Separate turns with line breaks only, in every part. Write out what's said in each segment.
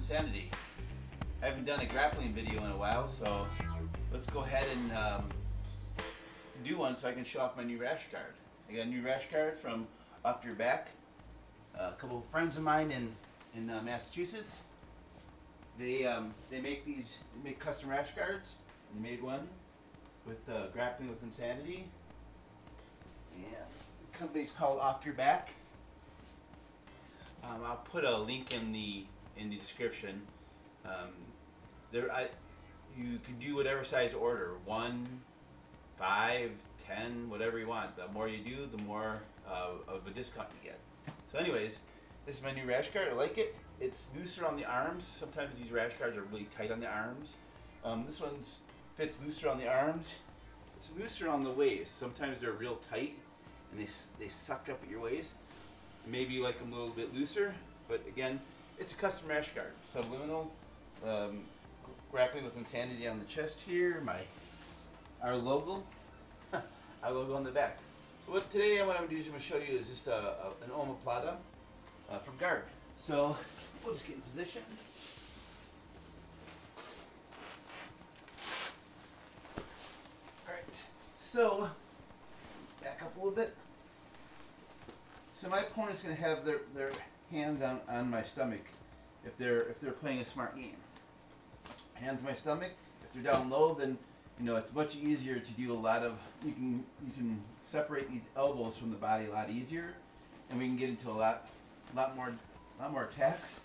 insanity. I haven't done a grappling video in a while, so let's go ahead and do one so I can show off my new rash guard. I got a new rash guard from Off Your Back. A couple of friends of mine in Massachusetts. They make custom rash guards. They made one with Grappling with Insanity. And the company's called Off Your Back. I'll put a link in the description. You can do whatever size order, 1, 5, 10, whatever you want. The more you do, the more of a discount you get. So anyways, this is my new rash guard. I like it. It's looser on the arms. Sometimes these rash guards are really tight on the arms. This one fits looser on the arms. It's looser on the waist. Sometimes they're real tight and they suck up at your waist. Maybe you like them a little bit looser, but again, it's a custom rash guard. Subliminal, Grappling with Insanity on the chest here, our logo, our logo on the back. So what I'm going to do is I'm going to show you is just an Omoplata from guard. So we'll just get in position. Alright, so back up a little bit. So my opponent's going to have their hands on my stomach if they're playing a smart game. Hands on my stomach. If they're down low, then it's much easier to do a lot of. You can separate these elbows from the body a lot easier, and we can get into a lot more attacks.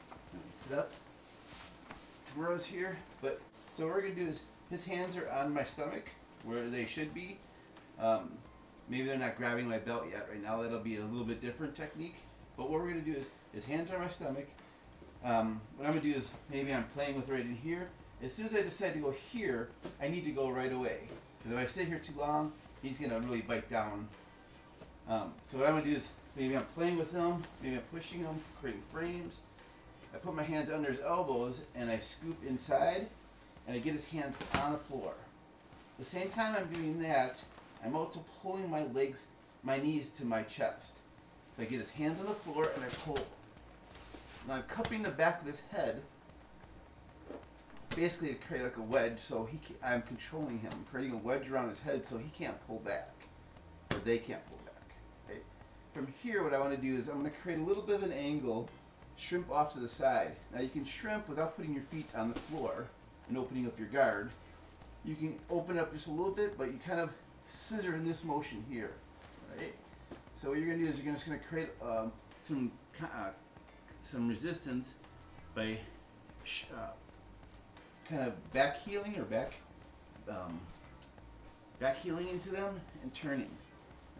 Sit up. Cameras here, but so what we're gonna do is his hands are on my stomach where they should be. Maybe they're not grabbing my belt yet. Right now, that'll be a little bit different technique. But what we're gonna do is his hands are on my stomach. What I'm gonna do is maybe I'm playing with right in here. As soon as I decide to go here, I need to go right away. Because if I stay here too long, he's gonna really bite down. So what I'm gonna do is maybe I'm playing with him, maybe I'm pushing him, creating frames. I put my hands under his elbows and I scoop inside and I get his hands on the floor. The same time I'm doing that, I'm also pulling my knees to my chest. So I get his hands on the floor and I pull. Now I'm cupping the back of his head, basically to create like a wedge. So I'm controlling him, creating a wedge around his head so he can't pull back, or they can't pull back. Okay? From here, what I want to do is I'm going to create a little bit of an angle, shrimp off to the side. Now you can shrimp without putting your feet on the floor and opening up your guard. You can open up just a little bit, but you kind of scissor in this motion here, right? So what you're going to do is you're just going to create some resistance by kind of back heeling or back heeling into them and turning,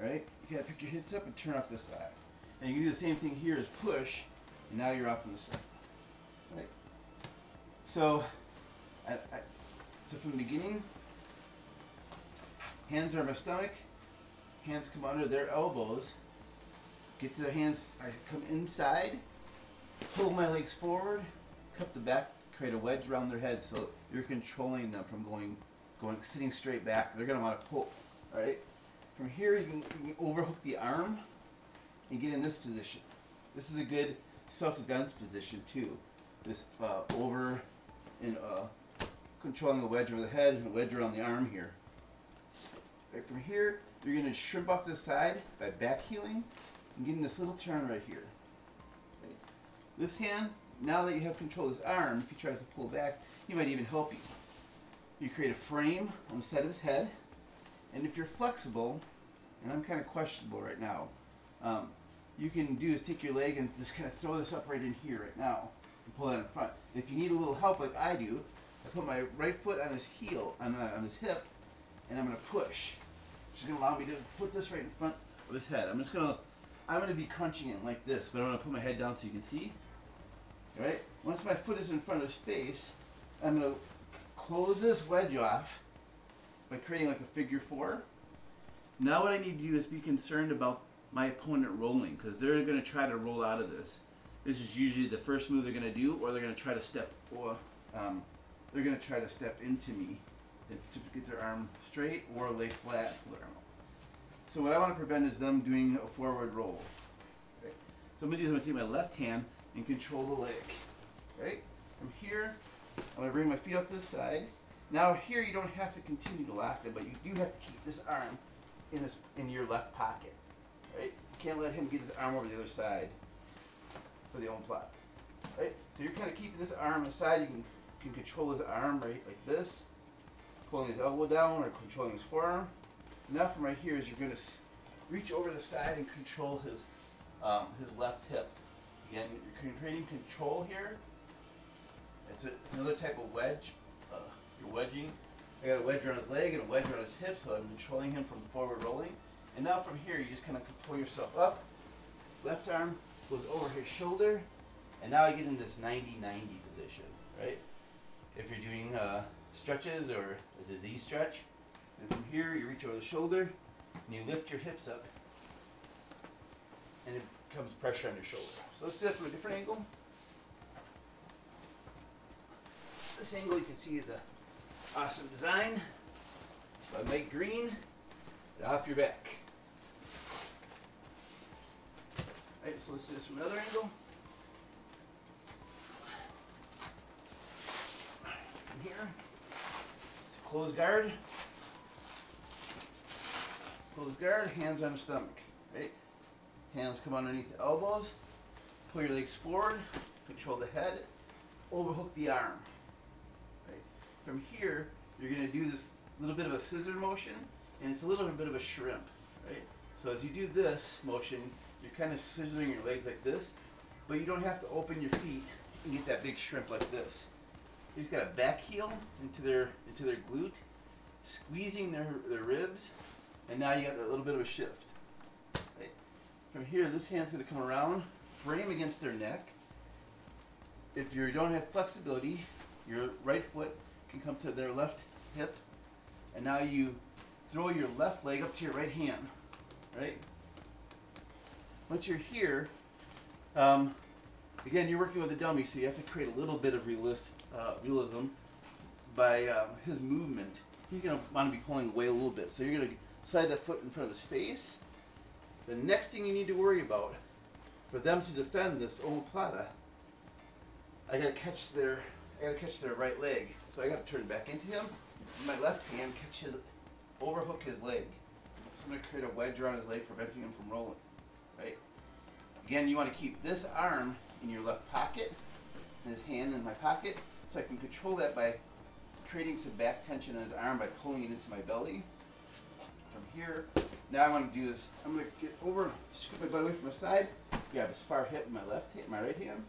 right? You got to pick your hips up and turn off this side. And you can do the same thing here as push, and now you're off on the side, right? So, so from the beginning, hands are on my stomach, hands come under their elbows, get to their hands, I come inside, pull my legs forward, cup the back, create a wedge around their head so you're controlling them from sitting straight back. They're going to want to pull, all right? From here, you can overhook the arm and get in this position. This is a good self-defense position too. This over and controlling the wedge over the head and the wedge around the arm here. Right, from here, you're going to shrimp off to the side by back heeling and getting this little turn right here. Right. This hand, now that you have control of his arm, if he tries to pull back, he might even help you. You create a frame on the side of his head, and if you're flexible, and I'm kind of questionable right now, you can do is take your leg and just kind of throw this up right in here right now and pull that in front. If you need a little help like I do, I put my right foot on his heel, on his hip, and I'm going to push. Which is going to allow me to put this right in front of his head. I'm going to be crunching it like this, but I'm going to put my head down so you can see. All right? Once my foot is in front of his face, I'm going to close this wedge off by creating like a figure 4. Now what I need to do is be concerned about my opponent rolling, because they're going to try to roll out of this. This is usually the first move they're going to do, or they're going to try to step, into me to get their arm straight or lay flat. So what I want to prevent is them doing a forward roll. Okay? So I'm going to take my left hand and control the leg. Right? From here, I'm going to bring my feet out to the side. Now here you don't have to continue to lock them, but you do have to keep this arm in your left pocket. Right? You can't let him get his arm over the other side for the omoplata. Right? So you're kind of keeping this arm aside. You can control his arm right like this, pulling his elbow down or controlling his forearm. Now from right here is you're going to reach over the side and control his left hip. Again, you're creating control here. It's another type of wedge. You're wedging. I got a wedge around his leg and a wedge around his hip, so I'm controlling him from forward rolling. And now from here, you just kind of pull yourself up. Left arm goes over his shoulder, and now I get in this 90-90 position, right? If you're doing stretches or as a Z stretch, and from here you reach over the shoulder, and you lift your hips up, and it becomes pressure on your shoulder. So let's do that from a different angle. This angle you can see the awesome design by Mike Green. Off your back. Alright, so let's do this from another angle. From here, it's close guard. Close guard, hands on the stomach. Right? Hands come underneath the elbows. Pull your legs forward. Control the head. Overhook the arm. Right? From here, you're going to do this little bit of a scissor motion, and it's a little bit of a shrimp. Right? So as you do this motion, you're kind of scissoring your legs like this, but you don't have to open your feet and get that big shrimp like this. You just got to back heel into their glute, squeezing their ribs, and now you got a little bit of a shift. Right? From here, this hand's going to come around, frame against their neck. If you don't have flexibility, your right foot can come to their left hip, and now you throw your left leg up to your right hand. Right? Once you're here, again, you're working with a dummy, so you have to create a little bit of realism by his movement. He's going to want to be pulling away a little bit, so you're going to slide that foot in front of his face. The next thing you need to worry about, for them to defend this omoplata, I got to catch their right leg. So I got to turn back into him. My left hand overhook his leg. So I'm going to create a wedge around his leg, preventing him from rolling. Right? Again, you want to keep this arm in your left pocket, and his hand in my pocket, so I can control that by creating some back tension in his arm by pulling it into my belly. From here, now I want to do this. I'm going to get over, scoop my butt away from my side, grab a spar hip in my right hand,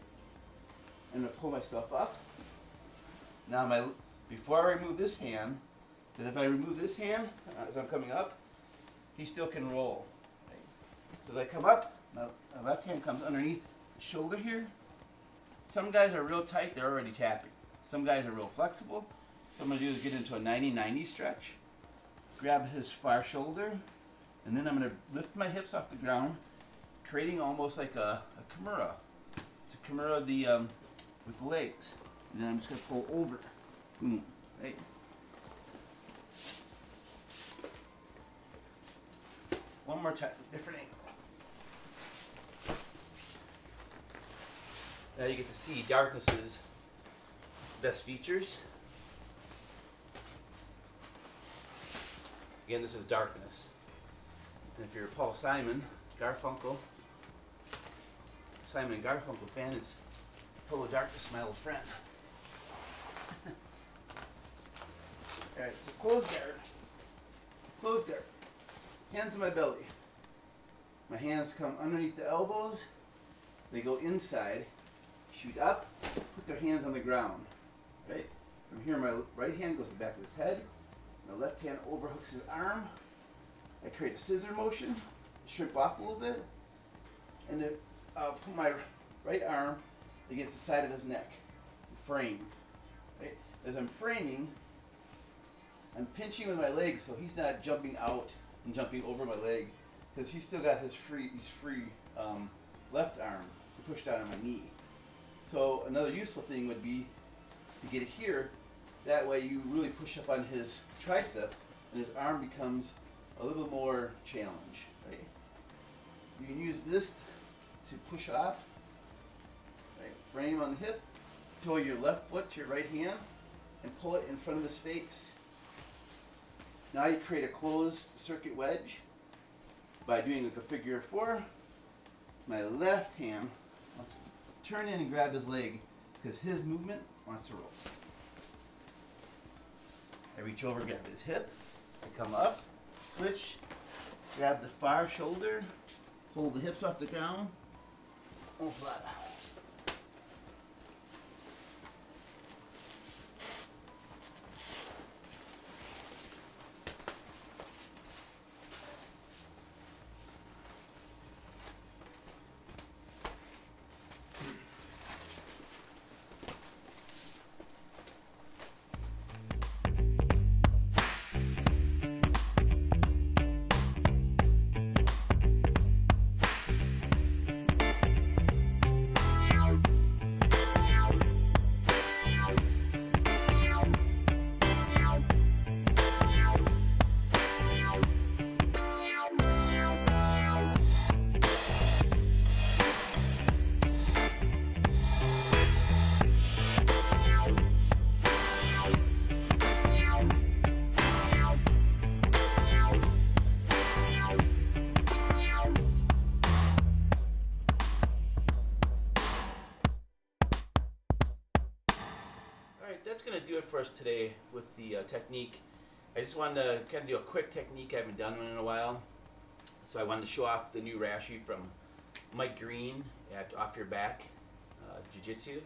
and I'm going to pull myself up. Now before I remove this hand, then if I remove this hand as I'm coming up, he still can roll. Right? So as I come up, my left hand comes underneath the shoulder here. Some guys are real tight, they're already tapping. Some guys are real flexible. So what I'm going to do is get into a 90-90 stretch, grab his far shoulder, and then I'm going to lift my hips off the ground, creating almost like a kimura. It's a kimura with the legs. And then I'm just going to pull over. Boom. Right? One more time, different angle. Now you get to see darkness's best features. Again, this is darkness. And if you're a Paul Simon and Garfunkel fan, it's Hello Darkness, my old friend. Alright, so close guard. Close guard. Hands on my belly. My hands come underneath the elbows. They go inside. Shoot up. Put their hands on the ground. Right? From here, my right hand goes to the back of his head. My left hand overhooks his arm. I create a scissor motion. Shrimp off a little bit. And then I'll put my right arm against the side of his neck. Frame. Right? As I'm framing, I'm pinching with my legs so he's not jumping out and jumping over my leg, because he's still got his free left arm to push down on my knee. So another useful thing would be to get it here. That way you really push up on his tricep and his arm becomes a little more challenge. Right? You can use this to push off. Right? Frame on the hip, throw your left foot to your right hand and pull it in front of his face. Now you create a closed circuit wedge by doing like a figure 4. My left hand wants to turn in and grab his leg because his movement wants to roll. I reach over, grab his hip, I come up, switch, grab the far shoulder, hold the hips off the ground, Omoplata. Alright, that's going to do it for us today with the technique. I just wanted to kind of do a quick technique. I haven't done one in a while. So I wanted to show off the new rashi from Mike Green at Off Your Back Jiu-Jitsu.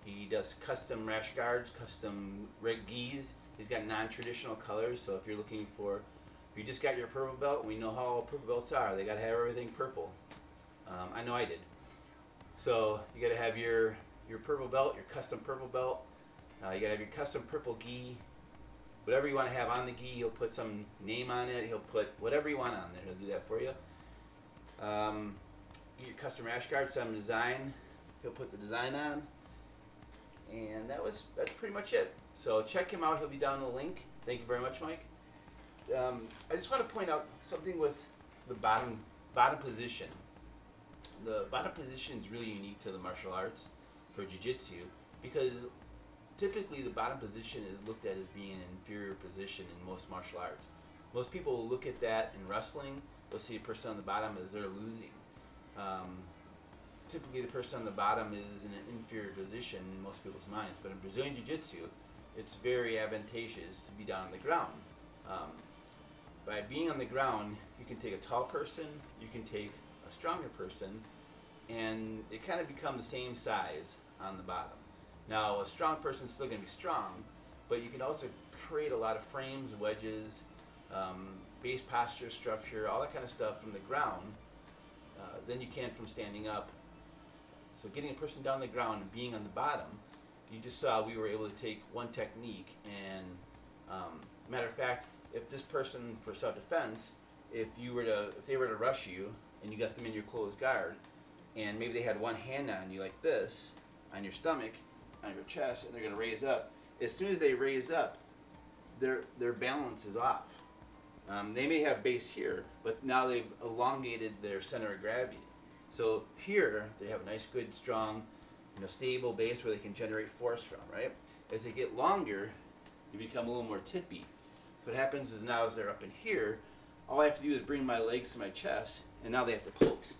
He does custom rash guards, custom rig gis. He's got non-traditional colors, so if you're looking for, if you just got your purple belt, we know how all purple belts are. They got to have everything purple. I know I did. So you got to have your purple belt, your custom purple belt. You got to have your custom purple gi. Whatever you want to have on the gi, he'll put some name on it. He'll put whatever you want on there. He'll do that for you. Your custom rash guard, some design. He'll put the design on. And that's pretty much it. So check him out. He'll be down in the link. Thank you very much, Mike. I just want to point out something with the bottom position. The bottom position is really unique to the martial arts for jiu-jitsu because typically the bottom position is looked at as being an inferior position in most martial arts. Most people will look at that in wrestling. They'll see a person on the bottom as they're losing. Typically the person on the bottom is in an inferior position in most people's minds, but in Brazilian Jiu-Jitsu it's very advantageous to be down on the ground. By being on the ground, you can take a tall person, you can take a stronger person, and it kind of become the same size on the bottom. Now a strong person's still going to be strong, but you can also create a lot of frames, wedges, base posture, structure, all that kind of stuff from the ground than you can from standing up. So getting a person down on the ground and being on the bottom, you just saw we were able to take one technique and matter of fact, if this person for self-defense, if they were to rush you and you got them in your closed guard and maybe they had one hand on you like this, on your stomach, on your chest, and they're going to raise up, as soon as they raise up, their balance is off. They may have base here, but now they've elongated their center of gravity. So here they have a nice, good, strong, stable base where they can generate force from, right? As they get longer, you become a little more tippy. So what happens is now as they're up in here, all I have to do is bring my legs to my chest, and now they have to post.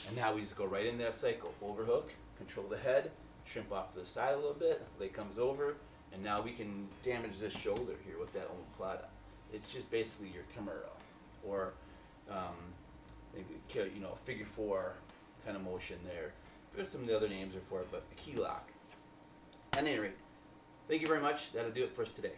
And now we just go right in that cycle. Overhook, control the head, shrimp off to the side a little bit, leg comes over, and now we can damage this shoulder here with that Omoplata. It's just basically your Kimura, or maybe figure 4 kind of motion there. There's some of the other names are for it, but a key lock. At any rate, thank you very much. That'll do it for us today.